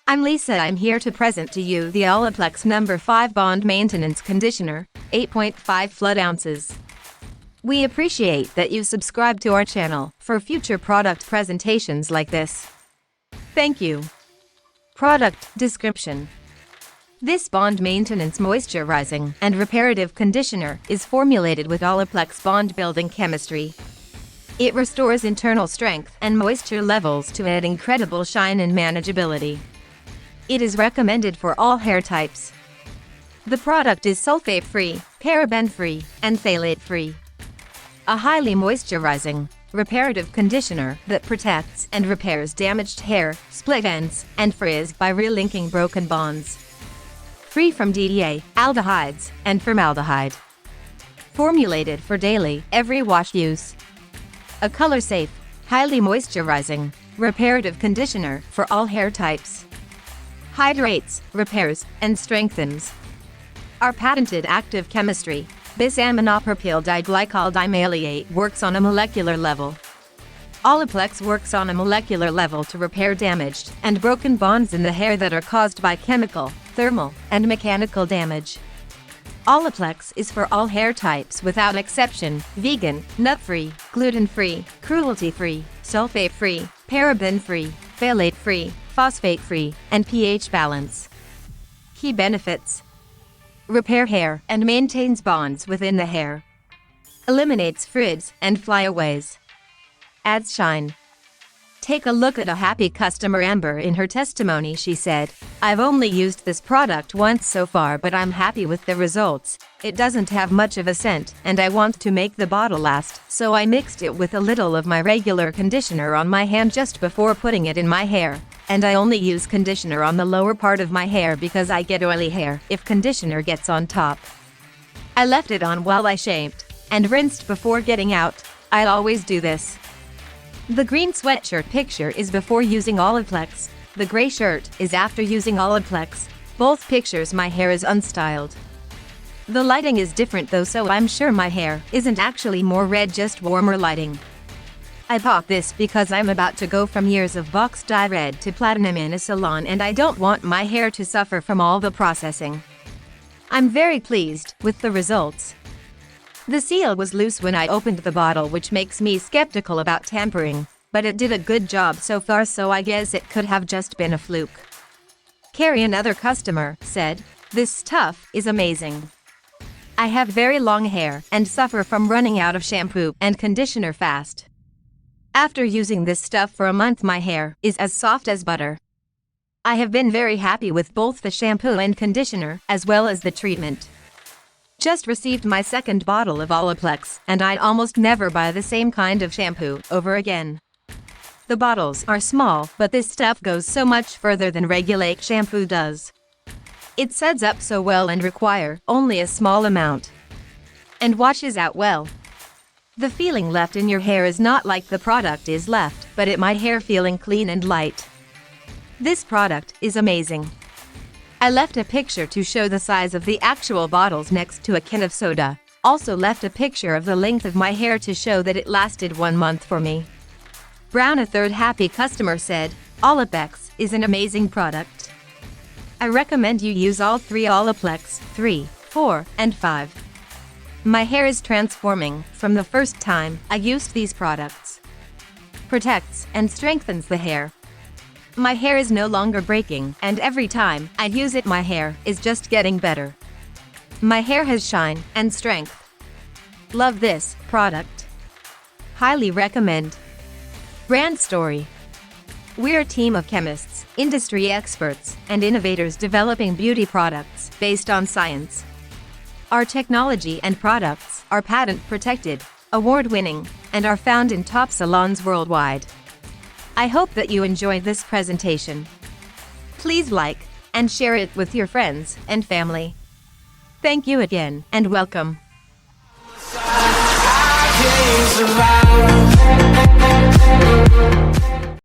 I'm Lisa. I'm here to present to you the Olaplex No.5 Bond Maintenance Conditioner, 8.5 fluid ounces. We appreciate that you subscribe to our channel for future product presentations like this. Thank you. Product description. This Bond Maintenance Moisturizing and Reparative Conditioner is formulated with Olaplex bond-building chemistry. It restores internal strength and moisture levels to add incredible shine and manageability. It is recommended for all hair types. The product is sulfate-free, paraben-free, and phthalate-free. A highly moisturizing, reparative conditioner that protects and repairs damaged hair, split ends, and frizz by relinking broken bonds. Free from DDA, aldehydes, and formaldehyde. Formulated for daily, every wash use. A color-safe, highly moisturizing, reparative conditioner for all hair types. Hydrates, repairs, and strengthens. Our patented active chemistry, Bis-Aminopropyl diglycol dimaleate, works on a molecular level. Olaplex works on a molecular level to repair damaged and broken bonds in the hair that are caused by chemical, thermal, and mechanical damage. Olaplex is for all hair types without exception: vegan, nut-free, gluten-free, cruelty-free, sulfate-free, paraben-free, phthalate-free, phosphate-free, and pH balance. Key benefits: repair hair and maintains bonds within the hair. Eliminates frizz and flyaways. Adds shine. Take a look at a happy customer Amber. In her testimony she said, "I've only used this product once so far, but I'm happy with the results. It doesn't have much of a scent and I want to make the bottle last, so I mixed it with a little of my regular conditioner on my hand just before putting it in my hair. And I only use conditioner on the lower part of my hair because I get oily hair if conditioner gets on top. I left it on while I shaved and rinsed before getting out. I always do this." The green sweatshirt picture is before using Olaplex. The gray shirt is after using Olaplex. Both pictures my hair is unstyled. The lighting is different though, so I'm sure my hair isn't actually more red, just warmer lighting. I bought this because I'm about to go from years of box dye red to platinum in a salon, and I don't want my hair to suffer from all the processing. I'm very pleased with the results. The seal was loose when I opened the bottle, which makes me skeptical about tampering, but it did a good job so far, so I guess it could have just been a fluke. Carrie, another customer, said, "This stuff is amazing. I have very long hair and suffer from running out of shampoo and conditioner fast. After using this stuff for a month, my hair is as soft as butter. I have been very happy with both the shampoo and conditioner, as well as the treatment. Just received my second bottle of Olaplex, and I'd almost never buy the same kind of shampoo over again. The bottles are small, but this stuff goes so much further than regular shampoo does. It suds up so well and require only a small amount. And washes out well. The feeling left in your hair is not like the product is left, but my hair feeling clean and light. This product is amazing." I left a picture to show the size of the actual bottles next to a can of soda. Also left a picture of the length of my hair to show that it lasted 1 month for me. Brown, a third happy customer, said, "Olaplex is an amazing product. I recommend you use all 3: Olaplex 3, 4, and 5. My hair is transforming from the first time I used these products. Protects and strengthens the hair. My hair is no longer breaking, and every time I use it my hair is just getting better. My hair has shine and strength. Love this product. Highly recommend." Brand story. We're a team of chemists, industry experts, and innovators developing beauty products based on science. Our technology and products are patent protected, award-winning, and are found in top salons worldwide. I hope that you enjoyed this presentation. Please like and share it with your friends and family. Thank you again, and welcome. I can't survive.